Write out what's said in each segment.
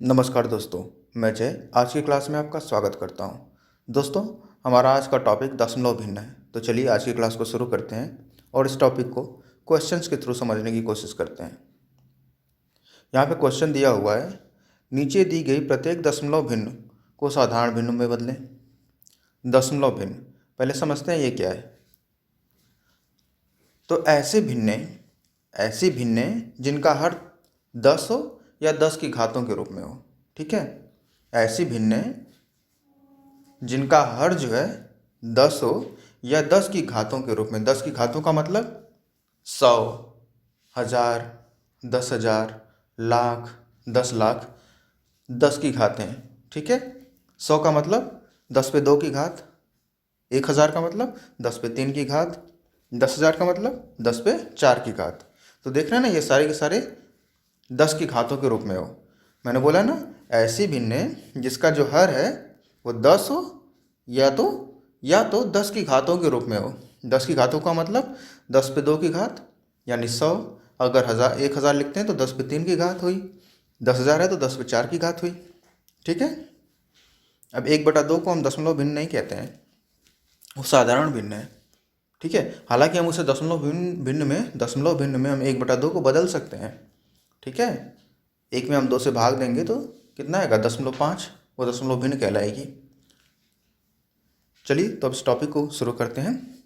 नमस्कार दोस्तों, मैं जय आज की क्लास में आपका स्वागत करता हूं। दोस्तों, हमारा आज का टॉपिक दशमलव भिन्न है। तो चलिए आज की क्लास को शुरू करते हैं और इस टॉपिक को क्वेश्चंस के थ्रू समझने की कोशिश करते हैं। यहाँ पे क्वेश्चन दिया हुआ है, नीचे दी गई प्रत्येक दशमलव भिन्न को साधारण भिन्न में बदलें। दशमलव भिन्न पहले समझते हैं ये क्या है। तो ऐसी भिन्ने जिनका हर 10 हो या 10 की घातों के रूप में हो। ठीक है, ऐसी भिन्ने जिनका हर जो है 10 हो या 10 की घातों के रूप में। 10 की घातों का मतलब 100, 1000, 10,000, लाख, 10 लाख, 10 की घातें। ठीक है, 100 का मतलब 10 पे 2 की घात, 1000 का मतलब 10 पे 3 की घात, 10,000 का मतलब 10 पे 4 की घात। तो देख रहे हैं ना, ये सारे के सारे 10 की घातों के रूप में हो। मैंने बोला ना, ऐसी भिन्ने जिसका जो हर है वो 10 हो या तो 10 की घातों के रूप में हो। 10 की घातों का मतलब 10 पे 2 की घात यानी 100। अगर 1000 लिखते हैं तो 10 पे 3 की घात हुई। 10,000 है तो 10 पे 4 की घात हुई। ठीक है, अब 1/2 को हम दशमलव भिन्न नहीं कहते हैं, वो साधारण भिन्न है। ठीक है, हालांकि हम उसे दशमलव भिन्न में हम 1/2 को बदल सकते हैं। ठीक है, एक में हम 2 से भाग देंगे तो कितना आएगा, 0.5, वो दशमलव भिन्न कहलाएगी। चलिए तो अब इस टॉपिक को शुरू करते हैं।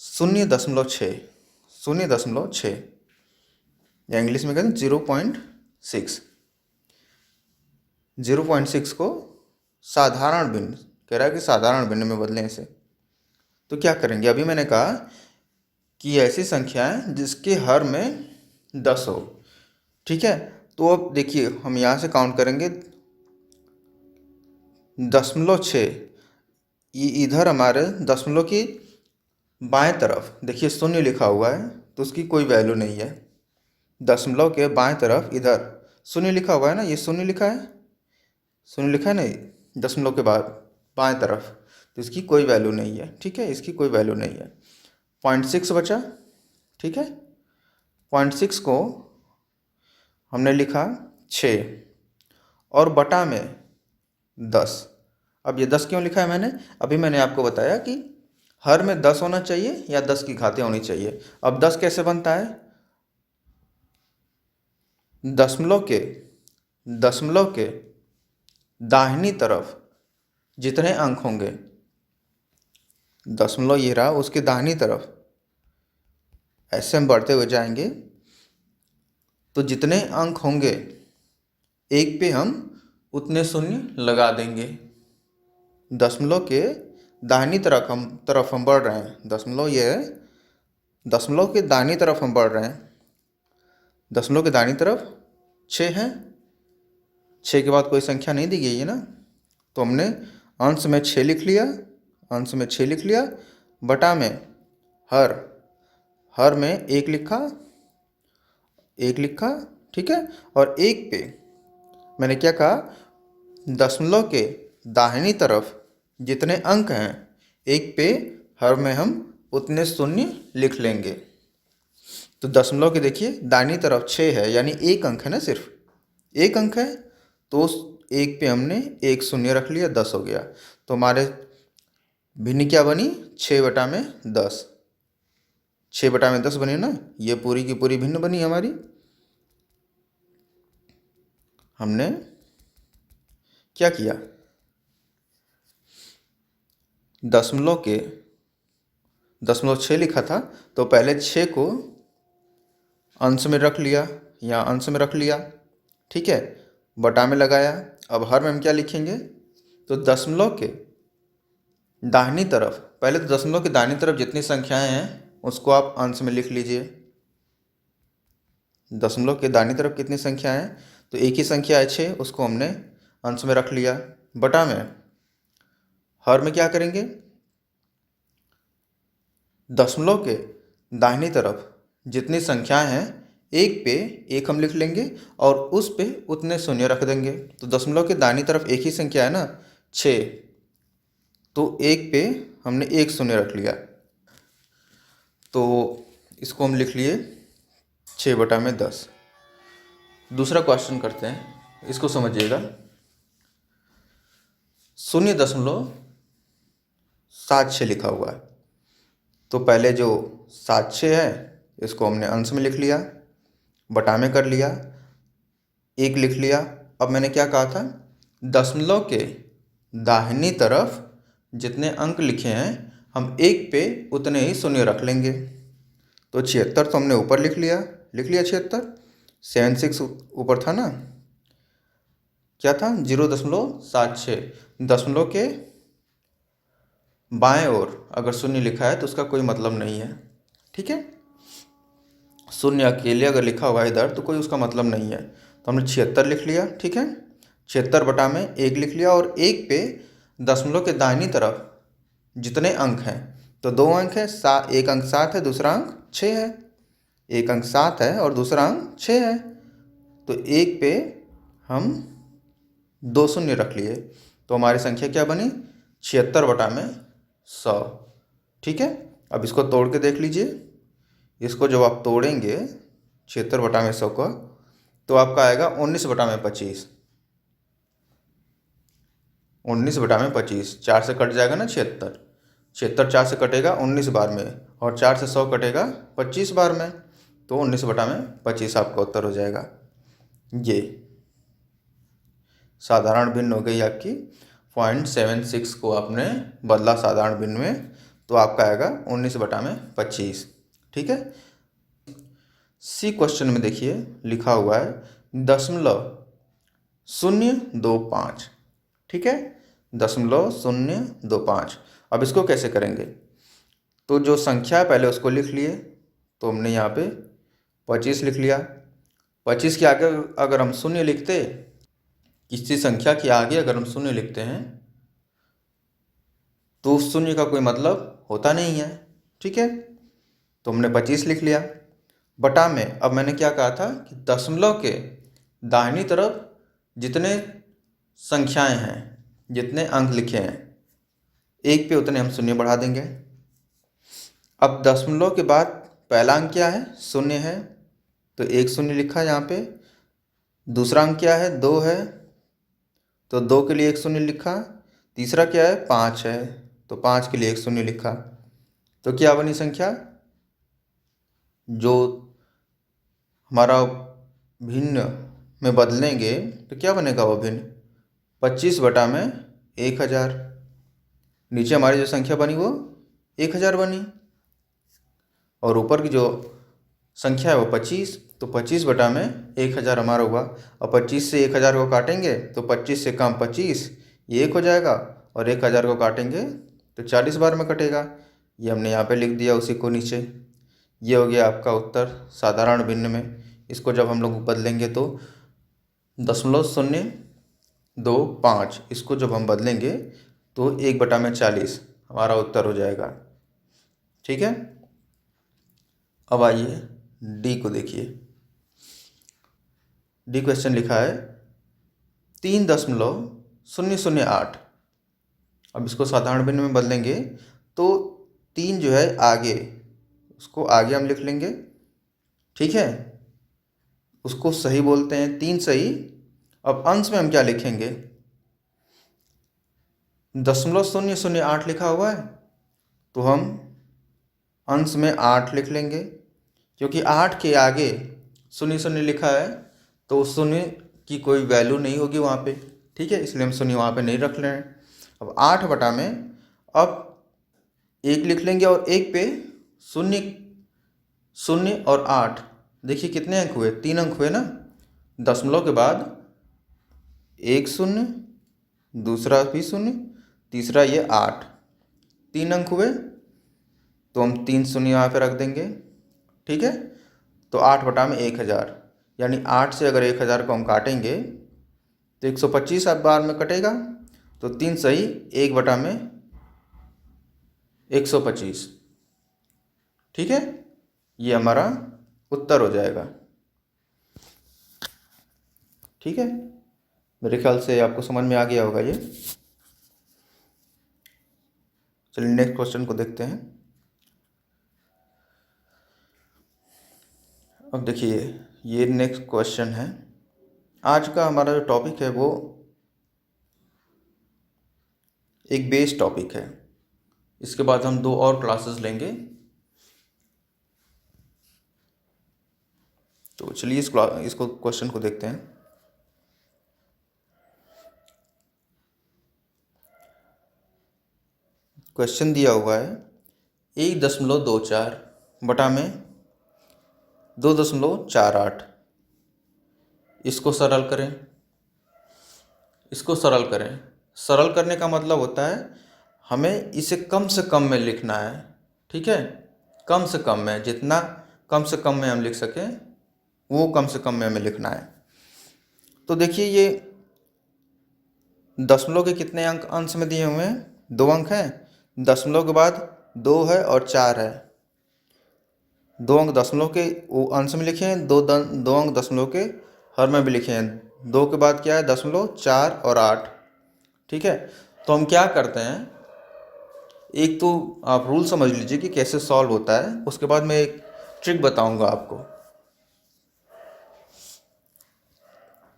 0.6, 0.6 या इंग्लिश में कहते हैं 0.6। 0.6 को साधारण भिन्न कह रहा है कि साधारण भिन्न में बदलें इसे। तो क्या करेंगे, अभी मैंने कहा कि ऐसी संख्याएं जिसके हर में 10 हो। ठीक है, तो अब देखिए हम यहाँ से काउंट करेंगे 0.6। ये इधर हमारे दशमलव की बाएं तरफ देखिए 0 लिखा हुआ है, तो उसकी कोई वैल्यू नहीं है। दशमलव के बाएं तरफ इधर 0 लिखा हुआ है ना, ये 0 लिखा है, 0 लिखा है नहीं दशमलव के बाद बाएं तरफ, तो इसकी कोई वैल्यू नहीं है। ठीक है, इसकी कोई वैल्यू नहीं है। 0.6 बचा। ठीक है, 0.6 को हमने लिखा 6 और बटा में 10। अब ये 10 क्यों लिखा है मैंने, अभी मैंने आपको बताया कि हर में 10 होना चाहिए या 10 की घातें होनी चाहिए। अब 10 कैसे बनता है, दशमलव के दाहिनी तरफ जितने अंक होंगे, दशमलव ये रहा, उसके दाहिनी तरफ ऐसे हम बढ़ते हुए जाएंगे तो जितने अंक होंगे एक पे हम उतने शून्य लगा देंगे। दशमलव के दाहिनी तरफ हम बढ़ रहे हैं, दशमलव ये है, दशमलव के दाहिनी तरफ हम बढ़ रहे हैं। दशमलव के दाहिनी तरफ 6 है, 6 के बाद कोई संख्या नहीं दी गई है ना, तो हमने अंश में 6 लिख लिया, अंश में 6 लिख लिया, बटा में हर में 1 लिखा, 1 लिखा। ठीक है, और 1 पे मैंने क्या कहा, दशमलव के दाहिनी तरफ जितने अंक हैं 1 पे हर में हम उतने शून्य लिख लेंगे। तो दशमलव के देखिए दाहिनी तरफ 6 है, यानी 1 अंक है ना, सिर्फ 1 अंक है, तो उस 1 पे हमने 1 शून्य रख लिया, 10 हो गया। तो हमारे भिन्न क्या बनी, 6/10। 6/10 बनी ना, ये पूरी की पूरी भिन्न बनी हमारी। हमने क्या किया, दशमलव 6 लिखा था तो पहले 6 को अंश में रख लिया या अंश में रख लिया। ठीक है, बटा में लगाया। अब हर में हम क्या लिखेंगे, तो दशमलव के दाहिनी तरफ, पहले तो दशमलव के दाहिनी तरफ जितनी संख्याएं हैं उसको आप अंश में लिख लीजिए। दशमलव के दाहिनी तरफ कितनी संख्या है, तो एक ही संख्या है 6, उसको हमने अंश में रख लिया। बटा में हर में क्या करेंगे, दशमलव के दाहिनी तरफ जितनी संख्याएं हैं 1 पे 1 हम लिख लेंगे और उस पे उतने शून्य रख देंगे। तो दशमलव के दाहिनी तरफ एक ही संख्या है ना, 6, तो 1 पे हमने 1 शून्य रख लिया, तो इसको हम लिख लिए 6/10। दूसरा क्वेश्चन करते हैं। इसको समझिएगा। 0.76 लिखा हुआ है, तो पहले जो 76 है इसको हमने अंश में लिख लिया, बटा में कर लिया, 1 लिख लिया। अब मैंने क्या कहा था, दशमलव के दाहिनी तरफ जितने अंक लिखे हैं हम 1 पे उतने ही शून्य रख लेंगे। तो 76 तो हमने ऊपर लिख लिया 76, 76 ऊपर था ना, क्या था 0.76, दशमलव के बाएं ओर अगर शून्य लिखा है तो उसका कोई मतलब नहीं है, ठीक है। शून्य अकेले अगर लिखा हुआ है इधर तो कोई उसका मतलब नहीं है। तो हमने 76 लिख लिया, ठीक है। 76 बटा में 1 लिख लिया, और 1 पे दशमलव के दाहिनी तरफ जितने अंक हैं, तो 2 अंक है, एक अंक 7 है, दूसरा अंक 6 है। एक अंक 7 है और दूसरा अंक 6 है, तो 1 पे हम 2 शून्य रख लिए, तो हमारी संख्या क्या बनी 76 बटा में 100, ठीक है। अब इसको तोड़ के देख लीजिए, इसको जब आप तोड़ेंगे 76 बटा में 100 को, तो आपका आएगा 19 बटा में 25। 19 बटा में 25, 4 से कट जाएगा ना 76, 76 4 से कटेगा 19 बार में, और 4 से 100 कटेगा 25 बार में, तो 19 बटा में 25 आपका उत्तर हो जाएगा। ये साधारण भिन्न हो गई आपकी, 0.76 को आपने बदला साधारण भिन्न में, तो आपका आएगा 19 बटा में 25, ठीक है। सी क्वेश्चन में देखिए लिखा हुआ है 0.025, ठीक है, 0.025। अब इसको कैसे करेंगे, तो जो संख्या है पहले उसको लिख लिए, तो हमने यहाँ पे 25 लिख लिया। 25 के आगे अगर हम शून्य लिखते, किसी संख्या के आगे अगर हम शून्य लिखते हैं तो उस शून्य का कोई मतलब होता नहीं है, ठीक है। तो हमने 25 लिख लिया, बटा में अब मैंने क्या कहा था कि दशमलव के दाहिनी तरफ जितने संख्याएं हैं, जितने अंक लिखे हैं, 1 पे उतने हम शून्य बढ़ा देंगे। अब दशमलव के बाद पहला अंक क्या है, शून्य है, तो 1 शून्य लिखा यहाँ पे। दूसरा अंक क्या है, 2 है, तो 2 के लिए 1 शून्य लिखा। तीसरा क्या है, 5 है, तो 5 के लिए 1 शून्य लिखा। तो क्या बनी संख्या, जो हमारा भिन्न में बदलेंगे तो क्या बनेगा वो भिन्न, 25 बटा में 1000। नीचे हमारी जो संख्या बनी वो 1000 बनी, और ऊपर की जो संख्या है वो 25, तो 25 बटा में 1000 हमारा हुआ। और 25 से 1000 को काटेंगे तो 25 से कम 25, ये 1 हो जाएगा, और 1000 को काटेंगे तो 40 बार में कटेगा। ये हमने यहाँ पे लिख दिया उसी को नीचे। ये हो गया आपका उत्तर साधारण भिन्न में। इसको जब हम लोग बदलेंगे तो 0.025, इसको जब हम बदलेंगे तो 1 बटा में 40 हमारा उत्तर हो जाएगा, ठीक है। अब आइए डी को देखिए। डी क्वेश्चन लिखा है 3.008। अब इसको साधारण भिन्न में बदलेंगे तो 3 जो है आगे, उसको आगे हम लिख लेंगे, ठीक है, उसको सही बोलते हैं, 3 सही। अब अंश में हम क्या लिखेंगे, 0.008 लिखा हुआ है, तो हम अंश में 8 लिख लेंगे, क्योंकि 8 के आगे 0 लिखा है, तो शून्य की कोई वैल्यू नहीं होगी वहाँ पे, ठीक है, इसलिए हम शून्य वहाँ पे नहीं रख रहे हैं। अब 8 बटा में अब 1 लिख लेंगे, और 1 पे शून्य, शून्य और 8, देखिए कितने अंक हुए, 3 अंक हुए ना। दशमलव के बाद 1 शून्य, दूसरा भी शून्य, तीसरा ये 8, 3 अंक हुए, तो हम 3 शून्य यहाँ पे रख देंगे, ठीक है। तो 8 बटा में 1000, यानी 8 से अगर 1000 को हम काटेंगे तो 125 बार में कटेगा, तो 3 सही, 1 बटा में 125, ठीक है। ये हमारा उत्तर हो जाएगा, ठीक है। मेरे ख्याल से आपको समझ में आ गया होगा ये। चलिए नेक्स्ट क्वेश्चन को देखते हैं। अब देखिए ये नेक्स्ट क्वेश्चन है आज का हमारा जो टॉपिक है वो एक बेस टॉपिक है। इसके बाद हम 2 और क्लासेस लेंगे। तो चलिए इसको क्वेश्चन को देखते हैं। क्वेश्चन दिया हुआ है 1.24 बटा में 2.48। इसको सरल करें। सरल करने का मतलब होता है हमें इसे कम से कम में लिखना है। ठीक है, कम से कम में, जितना कम से कम में हम लिख सकें वो कम से कम में हमें लिखना है। तो देखिए ये दशमलव के कितने अंक अंश में दिए हुए हैं? 2 अंक हैं। दशमलव के बाद 2 है और 4 है। 2 अंक दशमलव के वो अंश में लिखे हैं, 2 अंक दशमलव के हर में भी लिखे हैं। 2 के बाद क्या है? दशमलव, 4 और 8। ठीक है, तो हम क्या करते हैं, एक तो आप रूल समझ लीजिए कि कैसे सॉल्व होता है, उसके बाद मैं एक ट्रिक बताऊंगा आपको।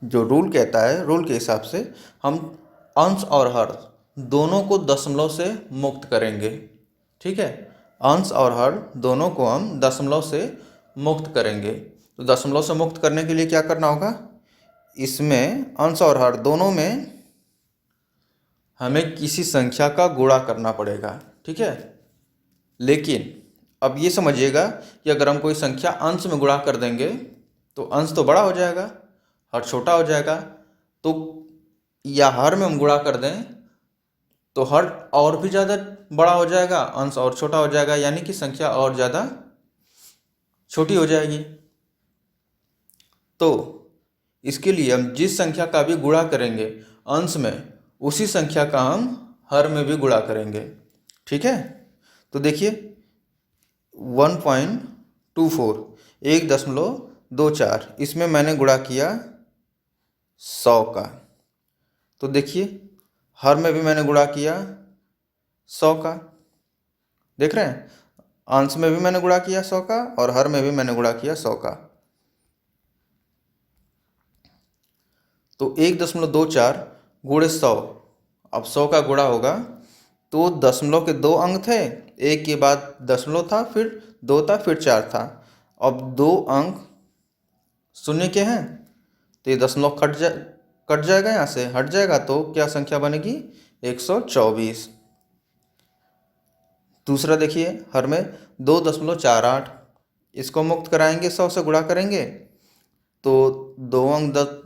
जो रूल कहता है, रूल के हिसाब से हम अंश और हर दोनों को दशमलव से मुक्त करेंगे। ठीक है, अंश और हर दोनों को हम दशमलव से मुक्त करेंगे। तो दशमलव से मुक्त करने के लिए क्या करना होगा? इसमें अंश और हर दोनों में हमें किसी संख्या का गुणा करना पड़ेगा। ठीक है, लेकिन अब ये समझिएगा कि अगर हम कोई संख्या अंश में गुणा कर देंगे तो अंश तो बड़ा हो जाएगा, हर छोटा हो जाएगा। तो या हर में हम गुणा कर दें तो हर और भी ज़्यादा बड़ा हो जाएगा, अंश और छोटा हो जाएगा, यानी कि संख्या और ज़्यादा छोटी हो जाएगी। तो इसके लिए हम जिस संख्या का भी गुणा करेंगे अंश में, उसी संख्या का हम हर में भी गुणा करेंगे। ठीक है, तो देखिए 1.24 1.24, इसमें मैंने गुणा किया 100 का। तो देखिए हर में भी मैंने गुणा किया 100 का। देख रहे हैं, अंश में भी मैंने गुणा किया 100 का और हर में भी मैंने गुणा किया 100 का। तो 1.24 गुणे 100, अब 100 का गुणा होगा तो दशमलव के 2 अंक थे, एक के बाद दशमलव था, फिर 2 था, फिर 4 था। अब 2 अंक शून्य के हैं तो ये दशमलव कट जाएगा, यहाँ से हट जाएगा, तो क्या संख्या बनेगी? 124। दूसरा देखिए, हर में 2.48, इसको मुक्त कराएंगे, 100 से गुणा करेंगे तो 2 अंक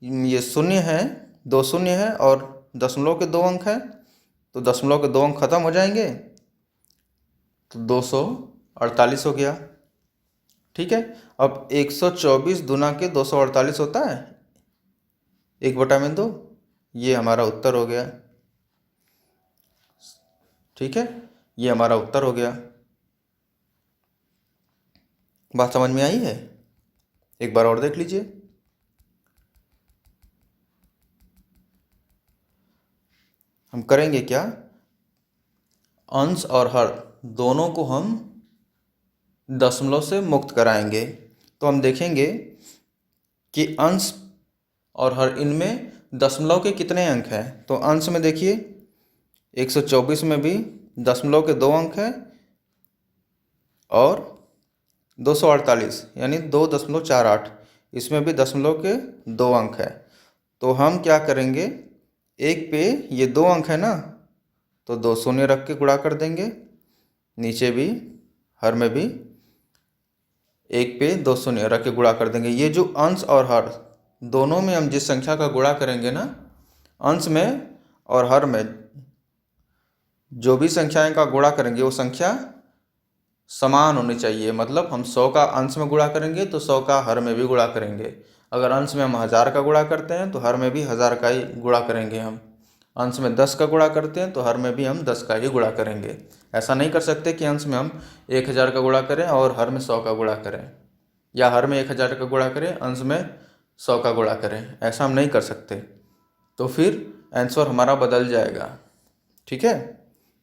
ये शून्य है, 2 शून्य है और दशमलव के 2 अंक है, तो दशमलव के 2 अंक खत्म हो जाएंगे तो 248 हो गया। ठीक है, अब 124 दुना के 248 होता है 1/2। ये हमारा उत्तर हो गया। ठीक है, ये हमारा उत्तर हो गया। बात समझ में आई है? एक बार और देख लीजिए। हम करेंगे क्या? अंश और हर दोनों को हम दशमलव से मुक्त कराएंगे। तो हम देखेंगे कि अंश और हर इनमें दशमलव के कितने अंक हैं। तो अंश में देखिए 124 में भी दशमलव के 2 अंक हैं और 248 यानी 2.48, इसमें भी दशमलव के 2 अंक है। तो हम क्या करेंगे, एक पे ये 2 अंक है ना, तो 2 शून्य रख के गुणा कर देंगे, नीचे भी हर में भी एक पे 2 शून्य रख के गुणा कर देंगे। ये जो अंश और हर दोनों में हम जिस संख्या का गुणा करेंगे ना, अंश में और हर में जो भी संख्याएं का गुणा करेंगे वो संख्या समान होनी चाहिए। मतलब हम 100 का अंश में गुणा करेंगे तो 100 का हर में भी गुणा करेंगे। अगर अंश में हम 1000 का गुणा करते हैं तो हर में भी 1000 का ही गुणा करेंगे। हम अंश में 10 का गुणा करते हैं तो हर में भी हम 10 का ही गुणा करेंगे। ऐसा नहीं कर सकते कि अंश में हम 1000 का गुणा करें और हर में 100 का गुणा करें, या हर में 1000 का गुणा करें, अंश में 100 का गुणा करें। ऐसा हम नहीं कर सकते, तो फिर आंसर हमारा बदल जाएगा। ठीक है,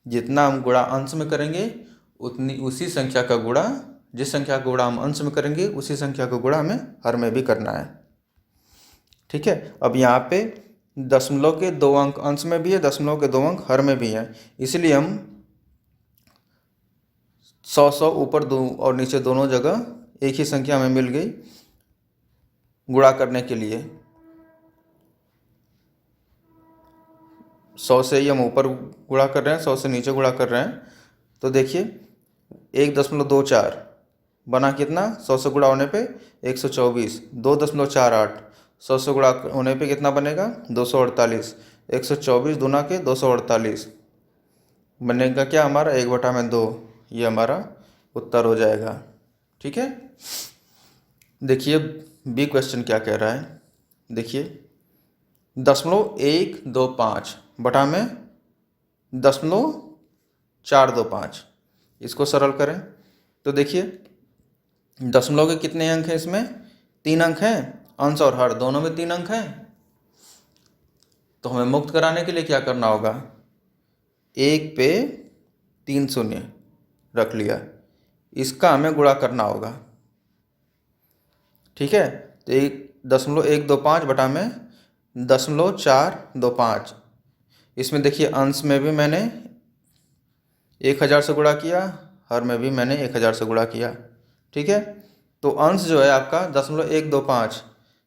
जितना हम गुणा अंश में करेंगे उतनी उसी संख्या का गुणा, जिस संख्या का गुणा हम अंश में करेंगे उसी संख्या का गुणा हमें हर में भी करना है। ठीक है। अब यहाँ पे दशमलव के 2 अंक अंश में भी है, दशमलव के 2 अंक हर में भी है, इसलिए हम 100 ऊपर दो और नीचे दोनों जगह एक ही संख्या हमें मिल गई गुणा करने के लिए। 100 से ही हम ऊपर गुणा कर रहे हैं, 100 से नीचे गुणा कर रहे हैं। तो देखिए 1.24 बना कितना, 100 से गुणा होने पे 124, 2.48, 100 से गुणा होने पे कितना बनेगा 248, 124 दूना के 248 बनेगा क्या हमारा 1/2। ये हमारा उत्तर हो जाएगा। ठीक है। देखिए बी क्वेश्चन क्या कह रहा है, देखिए 0.125 बटा में 0.425, इसको सरल करें तो देखिए दशमलव के कितने अंक हैं, इसमें 3 अंक हैं, अंश और हर दोनों में 3 अंक हैं। तो हमें मुक्त कराने के लिए क्या करना होगा, 1 पे 3 शून्य रख लिया, इसका हमें गुणा करना होगा। ठीक है। तो 1.125 बटा में 0.425, इसमें देखिए अंश में भी मैंने 1000 से गुणा किया, हर में भी मैंने 1000 से गुणा किया। ठीक है। तो अंश जो है आपका 0.125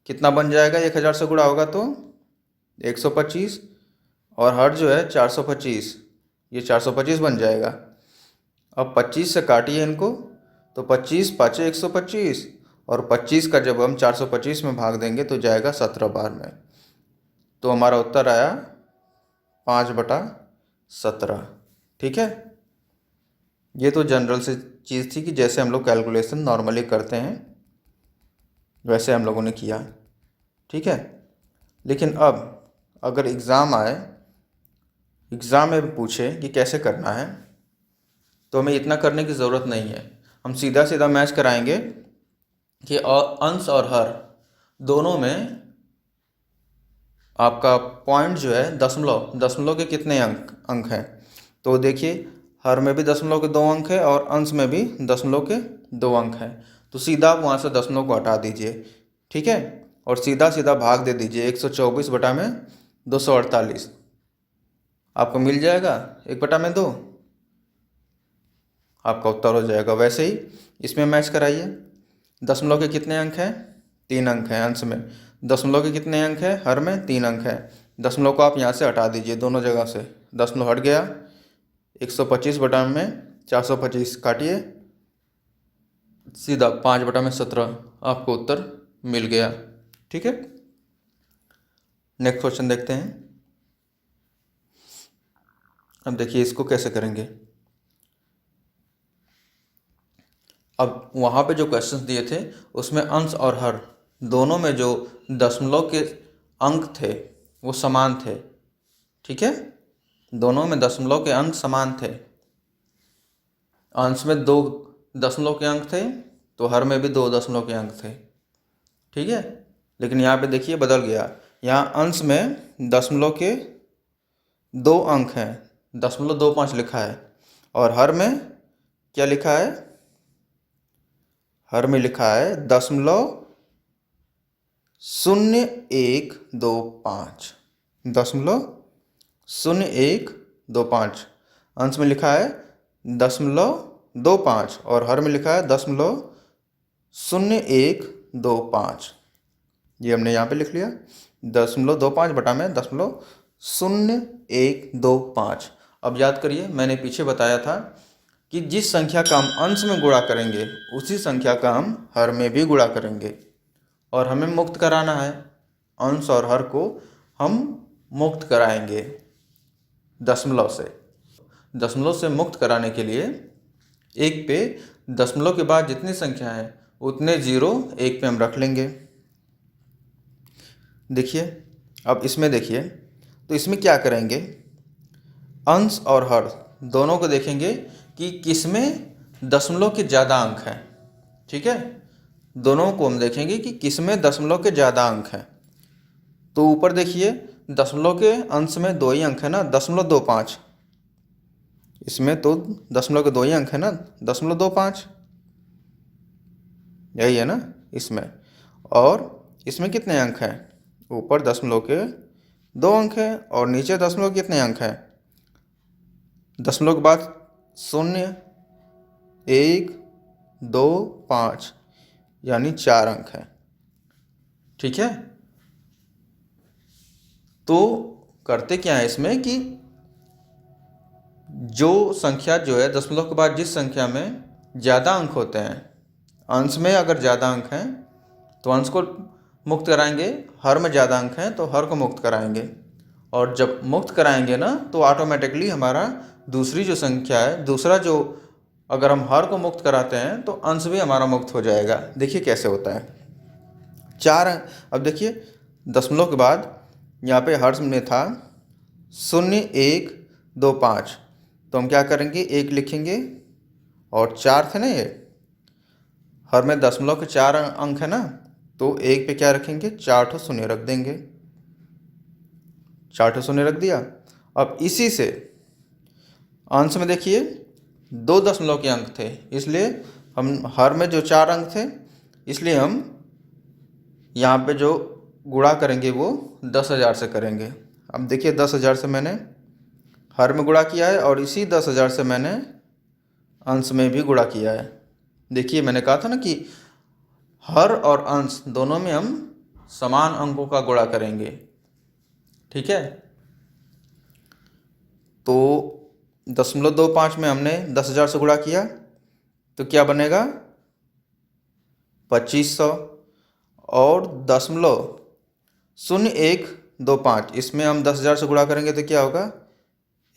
कितना बन जाएगा, 1000 से गुणा होगा तो 125, और हर जो है 425, ये 425 बन जाएगा। अब 25 से काटिए इनको, तो 25 पाँचे 125, और 25 का जब हम 425 में भाग देंगे तो जाएगा 17 बार में। तो हमारा उत्तर आया 5/17। ठीक है। ये तो जनरल से चीज़ थी कि जैसे हम लोग कैलकुलेशन नॉर्मली करते हैं वैसे हम लोगों ने किया। ठीक है। लेकिन अब अगर एग्ज़ाम आए, एग्ज़ाम में भी पूछे कि कैसे करना है, तो हमें इतना करने की ज़रूरत नहीं है। हम सीधा सीधा मैच कराएंगे कि अंश और हर दोनों में आपका पॉइंट जो है दशमलव के कितने अंक हैं। तो देखिए हर में भी दशमलव के 2 अंक है और अंश में भी दशमलव के 2 अंक हैं। तो सीधा आप वहाँ से दशमलव को हटा दीजिए। ठीक है। और सीधा सीधा भाग दे दीजिए 124 बटा में 248, आपको मिल जाएगा 1/2, आपका उत्तर हो जाएगा। वैसे ही इसमें मैच कराइए, दशमलव के कितने अंक हैं, 3 अंक हैं अंश में, दशमलव के कितने अंक हैं, हर में 3 अंक हैं। दशमलव को आप यहाँ से हटा दीजिए, दोनों जगह से दशमलव हट गया, 125 बटा में 425 काटिए, सीधा 5/17 आपको उत्तर मिल गया। ठीक है। नेक्स्ट क्वेश्चन देखते हैं। अब देखिए इसको कैसे करेंगे। अब वहाँ पे जो क्वेश्चंस दिए थे उसमें अंश और हर दोनों में जो दशमलव के अंक थे वो समान थे। ठीक है। दोनों में दशमलव के अंक समान थे। अंश में 2 दशमलव के अंक थे तो हर में भी 2 दशमलव के अंक थे। ठीक है। लेकिन यहाँ पे देखिए बदल गया, यहाँ अंश में दशमलव के 2 अंक हैं, 0.25 लिखा है, और हर में क्या लिखा है, हर में लिखा है 0.0125, 0.0125, अंश में लिखा है 0.25 और हर में लिखा है 0.0125। ये हमने यहाँ पे लिख लिया 0.25 बटा में 0.0125। अब याद करिए मैंने पीछे बताया था कि जिस संख्या का हम अंश में गुणा करेंगे उसी संख्या का हम हर में भी गुणा करेंगे, और हमें मुक्त कराना है। अंश और हर को हम मुक्त कराएंगे दशमलव से। दशमलव से मुक्त कराने के लिए 1 पे दशमलव के बाद जितनी संख्या है उतने 0 1 पे हम रख लेंगे। देखिए अब इसमें देखिए, तो इसमें क्या करेंगे, अंश और हर दोनों को देखेंगे कि किसमें दशमलव के ज़्यादा अंक हैं। ठीक है। दोनों को हम देखेंगे कि किसमें दशमलव के ज़्यादा अंक हैं। तो ऊपर देखिए दशमलव के अंश में 2 ही अंक है ना, 0.25, इसमें तो दशमलव के 2 ही अंक है ना, 0.25 यही है ना इसमें। और इसमें कितने अंक हैं, ऊपर दशमलव के 2 अंक है और नीचे दशमलव के कितने अंक हैं? दशमलव के बाद 0, 1, 2, 5 यानी 4 अंक है। ठीक है, तो करते क्या है इसमें कि जो संख्या जो है दशमलव के बाद जिस संख्या में ज़्यादा अंक होते हैं, अंश में अगर ज़्यादा अंक हैं तो अंश को मुक्त कराएंगे, हर में ज़्यादा अंक हैं तो हर को मुक्त कराएंगे, और जब मुक्त कराएंगे ना तो ऑटोमेटिकली हमारा दूसरी जो संख्या है, दूसरा जो अगर हम हर को मुक्त कराते हैं तो अंश भी हमारा मुक्त हो जाएगा। देखिए कैसे होता है। 4 अब देखिए दशमलव के बाद यहाँ पे हर में था 0, 1, 2, 5, तो हम क्या करेंगे 1 लिखेंगे और 4 थे ना, ये हर में दशमलव के 4 अंक है ना, तो 1 पे क्या रखेंगे 4 ठो शून्य रख देंगे, 4 ठो शून्य रख दिया। अब इसी से अंश में देखिए 2 दशमलव के अंक थे, इसलिए हम हर में जो 4 अंक थे इसलिए हम यहाँ पे जो गुणा करेंगे वो 10,000 से करेंगे। अब देखिए 10,000 से मैंने हर में गुणा किया है और इसी 10,000 से मैंने अंश में भी गुणा किया है। देखिए मैंने कहा था ना कि हर और अंश दोनों में हम समान अंकों का गुणा करेंगे। ठीक है, तो 0.25 में हमने 10,000 से गुणा किया तो क्या बनेगा 2500, और 0.0125 इसमें हम 10,000 से गुणा करेंगे तो क्या होगा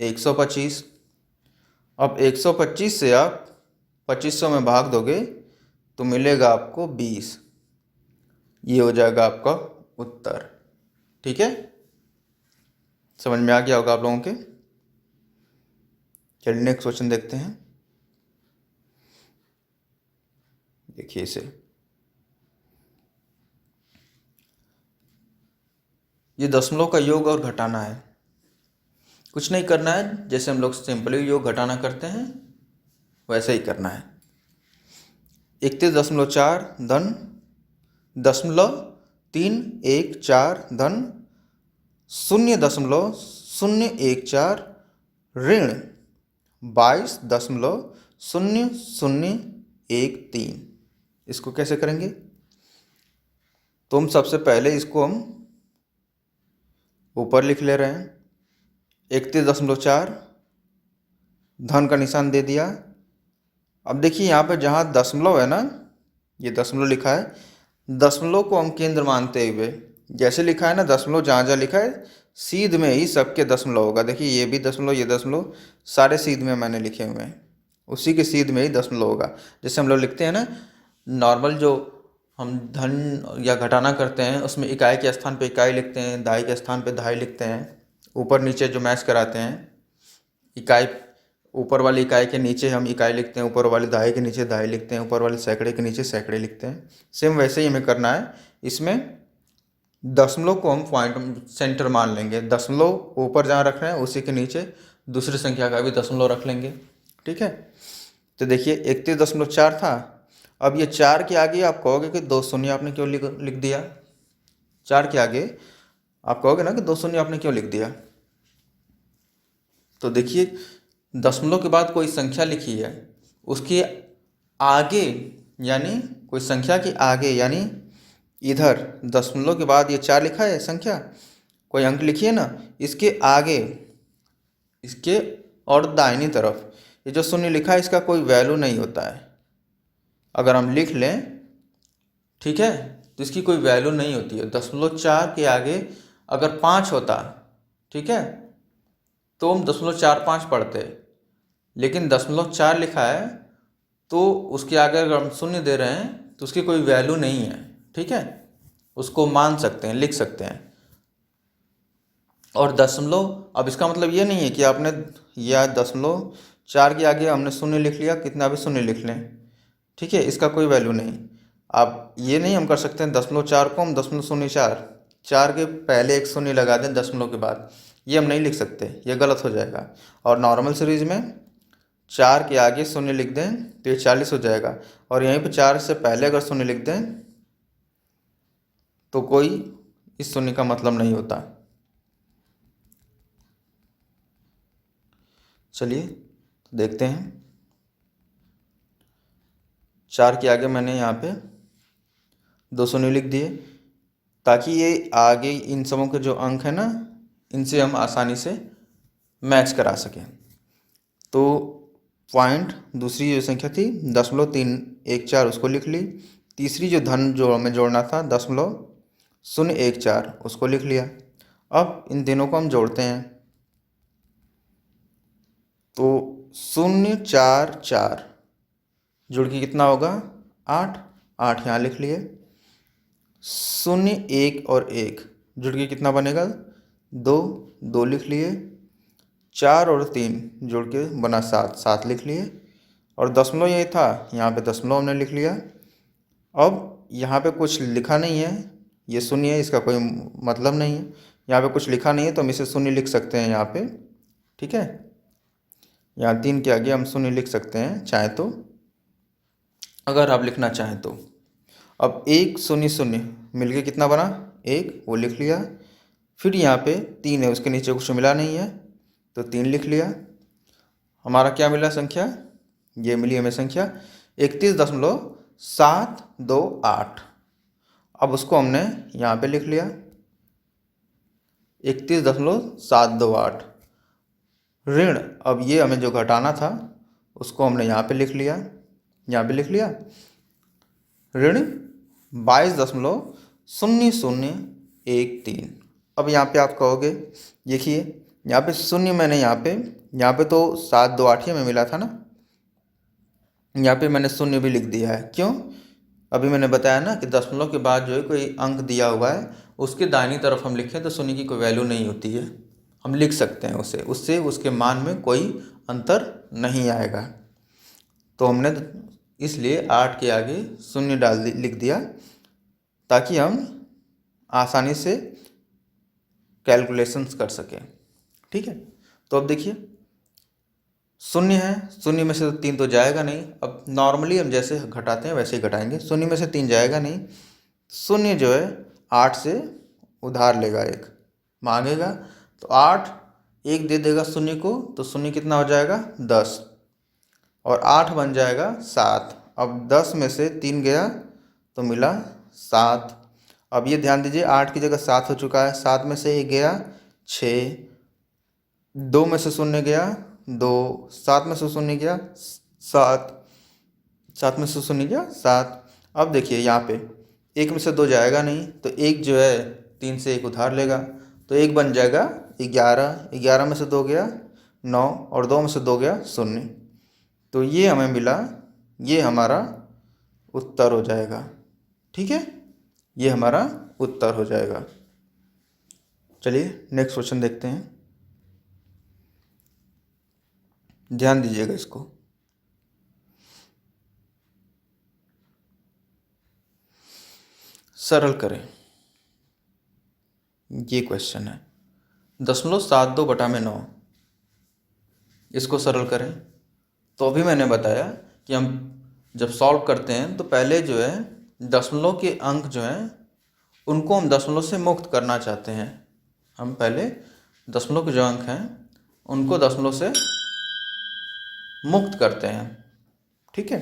125। अब 125 से आप 2500 में भाग दोगे तो मिलेगा आपको 20। ये हो जाएगा आपका उत्तर। ठीक है, समझ में आ गया होगा आप लोगों के। चलिए नेक्स्ट क्वेश्चन देखते हैं। देखिए इसे, ये दशमलव का योग और घटाना है। कुछ नहीं करना है, जैसे हम लोग सिंपली योग घटाना करते हैं वैसे ही करना है। 31.4 धन 0.314 धन 0.014 ऋण 22.0013। इसको कैसे करेंगे? तो हम सबसे पहले इसको हम ऊपर लिख ले रहे हैं। 31.4 धन का निशान दे दिया। अब देखिए यहाँ पे जहाँ दशमलव है ना, ये दशमलव लिखा है, दशमलव को हम केंद्र मानते हुए जैसे लिखा है ना, दशमलव जहाँ जहाँ लिखा है सीध में ही सबके दशमलव होगा। देखिए ये भी दशमलव, ये दशमलव सारे सीध में मैंने लिखे हुए हैं, उसी के सीध में ही दशमलव होगा। जैसे हम लोग लिखते हैं ना नॉर्मल, जो हम धन या घटाना करते हैं उसमें इकाई के स्थान पे इकाई लिखते हैं, दहाई के स्थान पे दहाई लिखते हैं, ऊपर नीचे जो मैच कराते हैं, इकाई ऊपर वाली इकाई के नीचे हम इकाई लिखते हैं, ऊपर वाली दहाई के नीचे दहाई लिखते हैं, ऊपर वाले सैकड़े के नीचे सैकड़े लिखते हैं। सेम वैसे ही हमें करना है। इसमें दशमलव को हम पॉइंट सेंटर मान लेंगे, दशमलव ऊपर जहाँ रख रहे हैं उसी के नीचे दूसरी संख्या का भी दशमलव रख लेंगे। ठीक है, तो देखिए 31.4 था। अब ये 4 के आगे आप कहोगे कि 2 शून्य आपने क्यों लिख दिया। 4 के आगे आप कहोगे ना कि 2 शून्य आपने क्यों लिख दिया। तो देखिए दशमलव के बाद कोई संख्या लिखी है, उसके आगे यानी कोई संख्या के आगे यानी इधर दशमलव के बाद ये 4 लिखा है संख्या, कोई अंक लिखिए ना, इसके आगे इसके और दाहिनी तरफ ये जो शून्य लिखा है इसका कोई वैल्यू नहीं होता है। अगर हम लिख लें, ठीक है, तो इसकी कोई वैल्यू नहीं होती है। 0.4 के आगे अगर 5 होता, ठीक है, तो हम 0.45 पढ़ते, लेकिन 0.4 लिखा है तो उसके आगे अगर हम शून्य दे रहे हैं तो उसकी कोई वैल्यू नहीं है। ठीक है, उसको मान सकते हैं, लिख सकते हैं। और दशमलव, अब इसका मतलब ये नहीं है कि आपने या 0.4 के आगे हमने शून्य लिख लिया, कितना भी शून्य लिख लें, ठीक है, इसका कोई वैल्यू नहीं। आप ये नहीं हम कर सकते हैं 0.4 को हम 0.04 4 के पहले एक शून्य लगा दें दशमलव के बाद, ये हम नहीं लिख सकते, ये गलत हो जाएगा। और नॉर्मल सीरीज में 4 के आगे शून्य लिख दें तो ये 40 हो जाएगा, और यहीं पर 4 से पहले अगर शून्य लिख दें तो कोई इस शून्य का मतलब नहीं होता। चलिए देखते हैं। 4 के आगे मैंने यहाँ पे 2 शून्य लिख दिए, ताकि ये आगे इन सबों के जो अंक है ना, इनसे हम आसानी से मैच करा सकें। तो पॉइंट दूसरी जो संख्या थी 0.314 उसको लिख ली। तीसरी जो धन जो हमें जोड़ना था 0.014 उसको लिख लिया। अब इन तीनों को हम जोड़ते हैं, तो 044 जुड़ के कितना होगा 8, 8 यहाँ लिख लिए। 0 1 और 1 जुड़ के कितना बनेगा 2, 2 लिख लिए। 4 और 3 जोड़ के बना 7, 7 लिख लिए। और दशमलव यही था, यहाँ पे दशमलव हमने लिख लिया। अब यहाँ पे कुछ लिखा नहीं है, ये शून्य है, इसका कोई मतलब नहीं है। यहाँ पे कुछ लिखा नहीं है तो हम इसे शून्य लिख सकते हैं यहाँ पे, ठीक है। यहाँ 3 के आगे हम शून्य लिख सकते हैं चाहे तो, अगर आप लिखना चाहें तो। अब 1 0 0 मिलके कितना बना 1, वो लिख लिया। फिर यहाँ पे 3 है, उसके नीचे कुछ मिला नहीं है तो 3 लिख लिया। हमारा क्या मिला संख्या, ये मिली हमें संख्या 31.728। अब उसको हमने यहाँ पे लिख लिया 31.728 ऋण। अब ये हमें जो घटाना था उसको हमने यहाँ पे लिख लिया, यहाँ पे लिख लिया ऋण 22.0013। अब यहाँ पे आप कहोगे, देखिए यहाँ पे शून्य मैंने यहाँ पे तो 728 ही हमें मिला था ना, यहाँ पे मैंने शून्य भी लिख दिया है। क्यों, अभी मैंने बताया ना कि दशमलव के बाद जो है कोई अंक दिया हुआ है उसके दाहिनी तरफ हम लिखें तो शून्य की कोई वैल्यू नहीं होती है, हम लिख सकते हैं उसे, उससे उसके मान में कोई अंतर नहीं आएगा। तो हमने इसलिए 8 के आगे शून्य लिख दिया ताकि हम आसानी से कैलकुलेशंस कर सकें, ठीक है। तो अब देखिए शून्य है, शून्य में से 3 तो जाएगा नहीं। अब नॉर्मली हम जैसे घटाते हैं वैसे ही घटाएंगे, शून्य में से 3 जाएगा नहीं। शून्य जो है 8 से उधार लेगा, 1 मांगेगा तो 8 1 दे देगा शून्य को, तो शून्य कितना हो जाएगा 10 और 8 बन जाएगा 7। अब 10 में से 3 गया तो मिला 7। अब ये ध्यान दीजिए 8 की जगह 7 हो चुका है, 7 में से 1 गया 6, 2 में से शून्य गया 2, 7 में से शून्य गया 7, 7 में से शून्य गया 7। अब देखिए यहाँ पे 1 में से 2 जाएगा नहीं तो 1 जो है 3 से 1 उधार लेगा तो 1 बन जाएगा 11, 11 में से 2 गया 9 और 2 में से 2 गया 0। तो ये हमें मिला, ये हमारा उत्तर हो जाएगा, ठीक है, ये हमारा उत्तर हो जाएगा। चलिए नेक्स्ट क्वेश्चन देखते हैं, ध्यान दीजिएगा इसको। सरल करें, ये क्वेश्चन है 0.72/9, इसको सरल करें। तो अभी मैंने बताया कि हम जब सॉल्व करते हैं तो पहले जो है दशमलव के अंक जो हैं उनको हम दशमलव से मुक्त करना चाहते हैं। हम पहले दशमलव के जो अंक हैं उनको दशमलव से मुक्त करते हैं, ठीक है।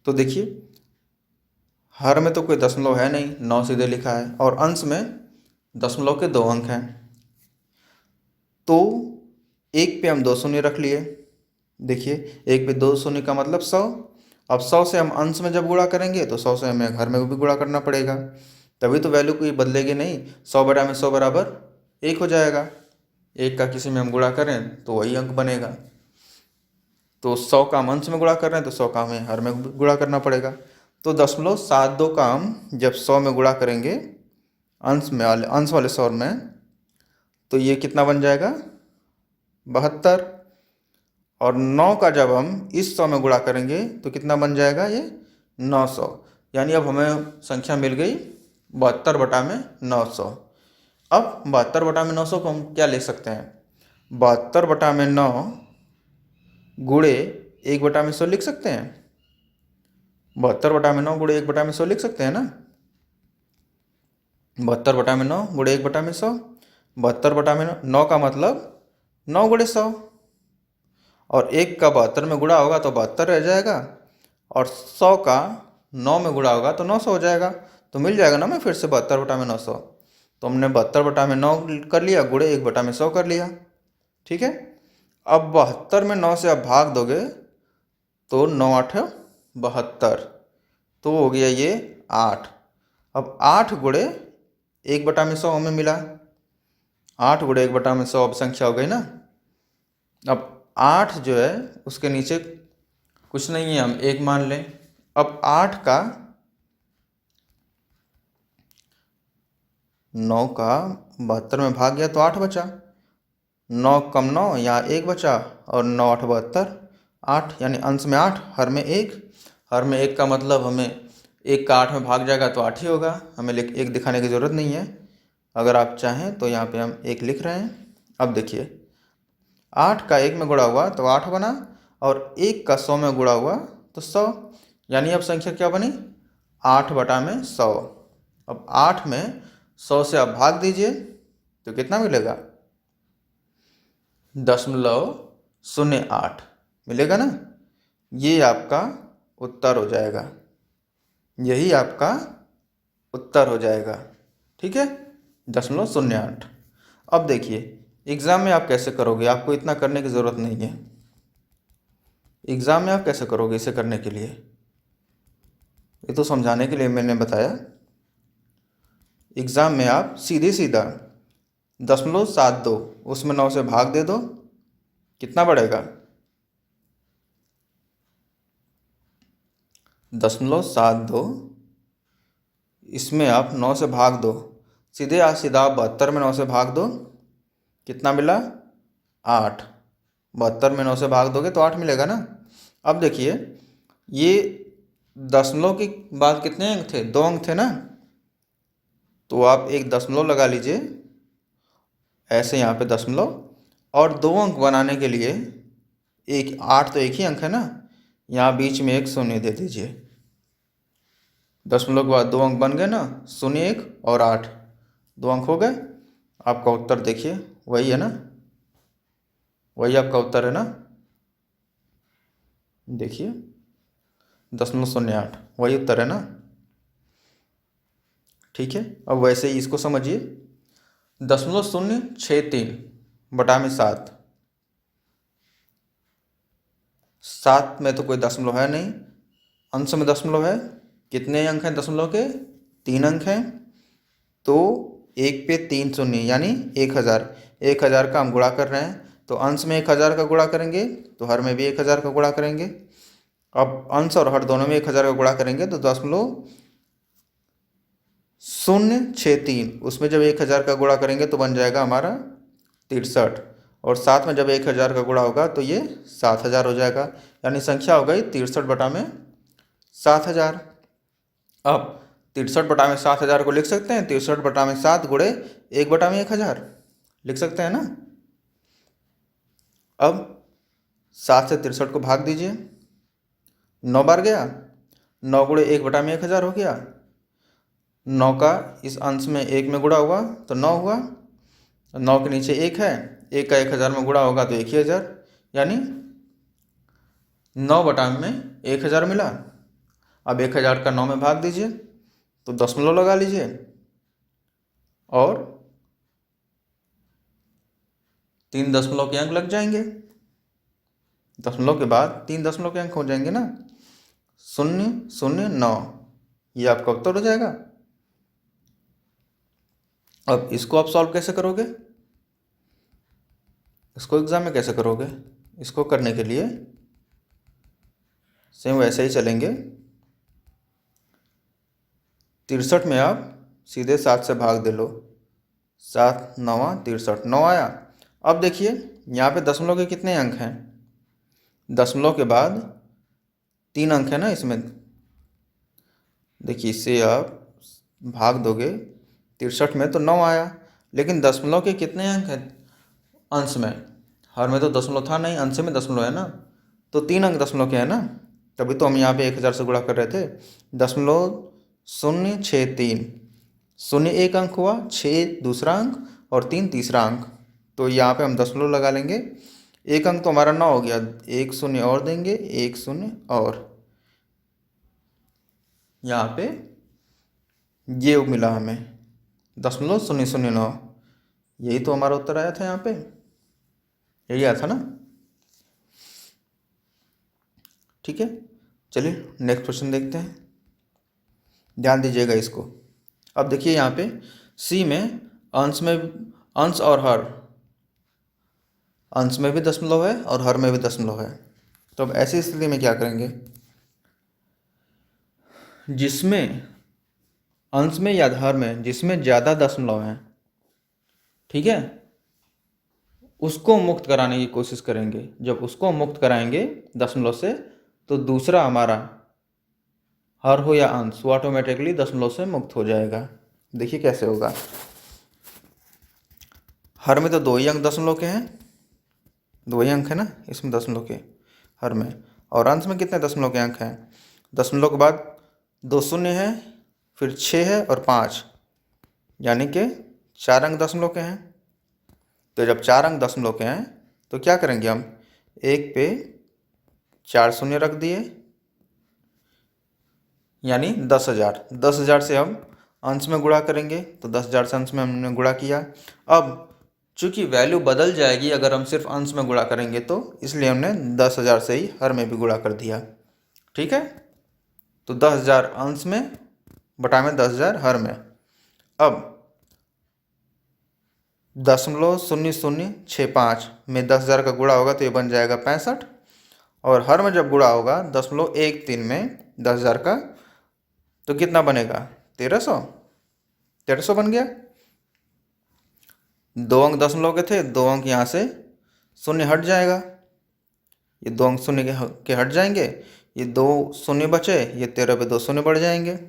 तो देखिए हर में तो कोई दशमलव है नहीं, 9 सीधे लिखा है और अंश में दशमलव के 2 अंक हैं, तो 1 पे हम 2 शून्य रख लिए। देखिए 1 पे 2 शून्य का मतलब 100। अब 100 से हम अंश में जब गुणा करेंगे तो 100 से हमें घर में भी गुणा करना पड़ेगा, तभी तो वैल्यू कोई बदलेगी नहीं। 100/100 बराबर 1 हो जाएगा, 1 का किसी में हम गुणा करें तो वही अंक बनेगा। तो 100 का हम अंश में गुणा कर रहे हैं तो 100 का हमें हर में गुणा करना पड़ेगा। तो 0.72 का हम जब 100 में गुणा करेंगे अंश वाले 100 में, तो ये कितना बन जाएगा 72। और 9 का जब हम इस 100 में गुणा करेंगे तो कितना बन जाएगा ये 900। यानी अब हमें संख्या मिल गई 72/900। अब 72/900 को हम क्या लिख सकते हैं, 72/9 गुणे 1/100 लिख सकते हैं। 72/9 गुणे 1/100 लिख सकते हैं ना। 72/9 गुणे 1/100। 72/9 का मतलब 9 गुणे 100, और 1 का 72 में गुणा होगा तो 72 रह जाएगा, और 100 का 9 में गुणा होगा तो 900 हो जाएगा। तो मिल जाएगा ना, मैं फिर से 72/900। तो हमने 72/9 कर लिया, गुणे 1/100 कर लिया। ठीक है। अब 72 में 9 से आप भाग दोगे तो 9 8 72, तो हो गया ये 8। अब 8 गुणे 1/100 हमें मिला। 8 गुणे 1/100 अब संख्या हो गई ना। अब 8 जो है उसके नीचे कुछ नहीं है, हम 1 मान लें। अब 8 का 9 का 72 में भाग गया तो 8 बचा। 9 कम 9, यहाँ 1 बचा, और 9 8 72, 8 यानी अंश में 8, हर में 1। हर में 1 का मतलब हमें 1 का 8 में भाग जाएगा तो 8 ही होगा, हमें 1 दिखाने की ज़रूरत नहीं है। अगर आप चाहें तो यहाँ पे हम 1 लिख रहे हैं। अब देखिए, 8 का 1 में गुणा हुआ तो 8 बना, और 1 का 100 में गुणा हुआ तो 100, यानी अब संख्या क्या बनी, 8/100। अब 8 में 100 से आप भाग दीजिए तो कितना मिलेगा, 0.08 मिलेगा ना। ये आपका उत्तर हो जाएगा, यही आपका उत्तर हो जाएगा। ठीक है, 0.08। अब देखिए एग्ज़ाम में आप कैसे करोगे, आपको इतना करने की ज़रूरत नहीं है। एग्ज़ाम में आप कैसे करोगे इसे करने के लिए, ये तो समझाने के लिए मैंने बताया। एग्ज़ाम में आप सीधे सीधा 0.72 उसमें 9 से भाग दे दो, कितना बढ़ेगा, 0.72 इसमें आप 9 से भाग दो, सीधे सीधा 72 में 9 से भाग दो, कितना मिला, 8। 72 में 9 से भाग दोगे तो 8 मिलेगा ना। अब देखिए, ये दशमलव के बाद कितने अंक थे, 2 अंक थे ना, तो आप एक दशमलव लगा लीजिए ऐसे यहाँ पे दशमलव, और 2 अंक बनाने के लिए 8 तो एक ही अंक है ना, यहाँ बीच में एक शून्य दे दीजिए। दशमलव के बाद 2 अंक बन गए ना, 0 1 और 8, 2 अंक हो गए। आपका उत्तर देखिए वही है ना, वही आपका उत्तर है ना, देखिए 0.08 वही उत्तर है ना। ठीक है, अब वैसे ही इसको समझिए, 0.063/7, 7 में तो कोई दशमलव है नहीं, अंश में दशमलव है। कितने अंक हैं दशमलव के, 3 अंक हैं, तो 1 पे 3 शून्य यानी 1000। 1000 का हम गुणा कर रहे हैं, तो अंश में 1000 का गुणा करेंगे तो हर में भी 1000 का गुणा करेंगे। अब अंश और हर दोनों में 1000 का गुणा करेंगे तो 0.063, उसमें जब 1000 का गुणा करेंगे तो बन जाएगा हमारा 63, और 7 में जब 1000 का गुणा होगा तो ये 7000 हो जाएगा, यानी संख्या हो गई 63/7000। अब 63/7000 को लिख सकते हैं 63/7 गुणे 1/1000 लिख सकते हैं ना। अब 7 से 63 को भाग दीजिए, 9 बार गया, 9 गुणे 1/1000 हो गया। 9 का इस अंश में 1 में गुणा हुआ तो 9 हुआ, 9 के नीचे 1 है, 1 का 1000 में गुणा होगा तो 1000, यानी 9 में 1000 मिला। अब 1000 का 9 में भाग दीजिए तो दशमलव लगा लीजिए, और 3 दशमलव के अंक लग जाएंगे, दशमलव के बाद 3 दशमलव के अंक हो जाएंगे ना, 0.009, ये आपका उत्तर हो जाएगा। अब इसको आप सॉल्व कैसे करोगे, इसको एग्जाम में कैसे करोगे, इसको करने के लिए सेम वैसे ही चलेंगे। 63 में आप सीधे 7 से भाग दे लो, 7 9 63, 9 आया। अब देखिए यहाँ पे दशमलव के कितने अंक हैं, दशमलव के बाद 3 अंक है ना इसमें, देखिए इससे आप भाग दोगे 63 में तो 9 आया, लेकिन दशमलव के कितने अंक हैं अंश में, हर में तो दशमलव था नहीं, अंश में दशमलव है ना, तो 3 अंक दशमलव के है ना, तभी तो हम यहाँ पे 1000 से गुणा कर रहे थे। 0.063 शून्य एक अंक हुआ, 6 दूसरा अंक और 3 तीसरा अंक। तो यहाँ पे हम दशमलव लगा लेंगे। एक अंक तो हमारा 9 हो गया, एक शून्य और देंगे, एक शून्य और यहाँ पे ये मिला हमें 0.009। यही तो हमारा उत्तर आया था यहाँ पे, यही आया था ना। ठीक है, चलिए नेक्स्ट क्वेश्चन देखते हैं, ध्यान दीजिएगा इसको। अब देखिए यहाँ पे सी में अंश और हर, अंश में भी दशमलव है और हर में भी दशमलव है। तो अब ऐसी स्थिति में क्या करेंगे, जिसमें अंश में या हर में जिसमें ज़्यादा दशमलव हैं, ठीक है, उसको मुक्त कराने की कोशिश करेंगे। जब उसको मुक्त कराएंगे दशमलव से, तो दूसरा हमारा हर हो या अंश वो ऑटोमेटिकली दशमलव से मुक्त हो जाएगा। देखिए कैसे होगा। हर में तो 2 ही अंक दशमलव के हैं, 2 ही अंक है ना इसमें दशमलव के हर में। और अंश में कितने दशमलव के अंक हैं, दशमलव के बाद 2 शून्य है, फिर 6 है और 5, यानी कि 4 अंक दशमलव के हैं। तो जब 4 अंक दशमलव के हैं तो क्या करेंगे हम, एक पे 4 शून्य रख दिए, यानी 10,000। 10,000 से हम अंश में गुणा करेंगे, तो 10,000 से अंश में हमने गुणा किया। अब चूंकि वैल्यू बदल जाएगी अगर हम सिर्फ अंश में गुणा करेंगे, तो इसलिए हमने 10,000 से ही हर में भी गुणा कर दिया। ठीक है, तो 10,000 अंश में बटा में 10,000 हर में। अब 0.0065 में 10,000 का गुणा होगा तो ये बन जाएगा 65, और हर में जब गुणा होगा 0.13 में 10,000 का, तो कितना बनेगा, 1300 बन गया। 2 अंक दशमलव के थे, 2 अंक यहाँ से शून्य हट जाएगा, ये 2 अंक शून्य के हट जाएंगे, ये 2 शून्य बचे, ये 13 पे 2 शून्य बढ़ जाएंगे।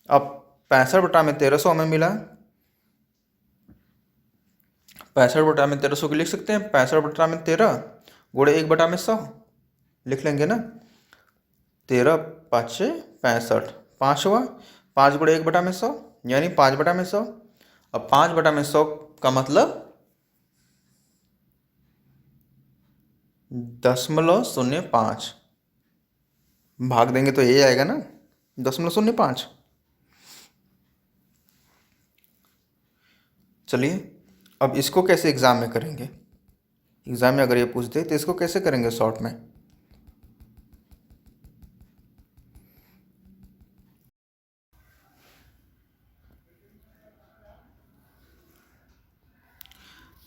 अब 65 बटा में 1300 हमें मिला, 65 बटा में 1300 को लिख सकते हैं, 65 बटा में 13 गुणे 1 बटा में 100 लिख लेंगे ना। 13 5 65, 5 हुआ, 5 गुणे 1 बटा में 100 यानी 5 बटा में 100। अब 5 बटा में 100 का मतलब 0.05 भाग देंगे तो ये आएगा ना 0.05। चलिए अब इसको कैसे एग्जाम में करेंगे, एग्जाम में अगर ये पूछ दे तो इसको कैसे करेंगे शॉर्ट में।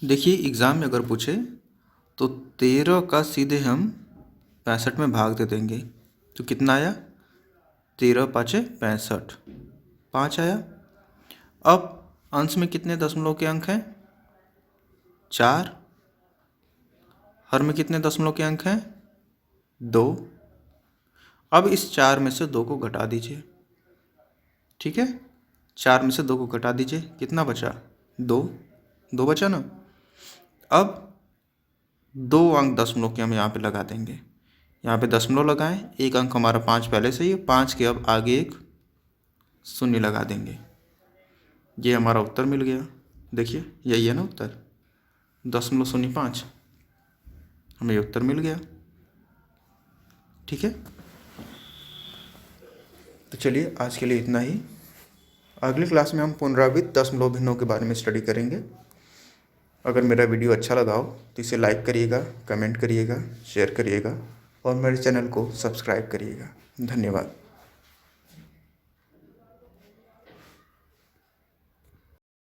देखिए एग्ज़ाम में अगर पूछे तो 13 का सीधे हम 65 में भाग दे देंगे, तो कितना आया, 13 5 65, 5 आया। अब अंश में कितने दशमलव के अंक हैं, 4। हर में कितने दशमलव के अंक हैं, 2। अब इस 4 में से 2 को घटा दीजिए, ठीक है, 4 में से 2 को घटा दीजिए, कितना बचा, 2 बचा ना। अब 2 अंक दशमलव के हम यहाँ पे लगा देंगे, यहाँ पे दशमलव लगाएं, एक अंक हमारा 5 पहले से ही, 5 के अब आगे एक शून्य लगा देंगे, ये हमारा उत्तर मिल गया। देखिए यही है ना उत्तर, 0.05 हमें उत्तर मिल गया। ठीक है, तो चलिए आज के लिए इतना ही। अगली क्लास में हम पुनरावृत्त दशमलव भिन्नों के बारे में स्टडी करेंगे। अगर मेरा वीडियो अच्छा लगा हो तो इसे लाइक करिएगा, कमेंट करिएगा, शेयर करिएगा और मेरे चैनल को सब्सक्राइब करिएगा। धन्यवाद।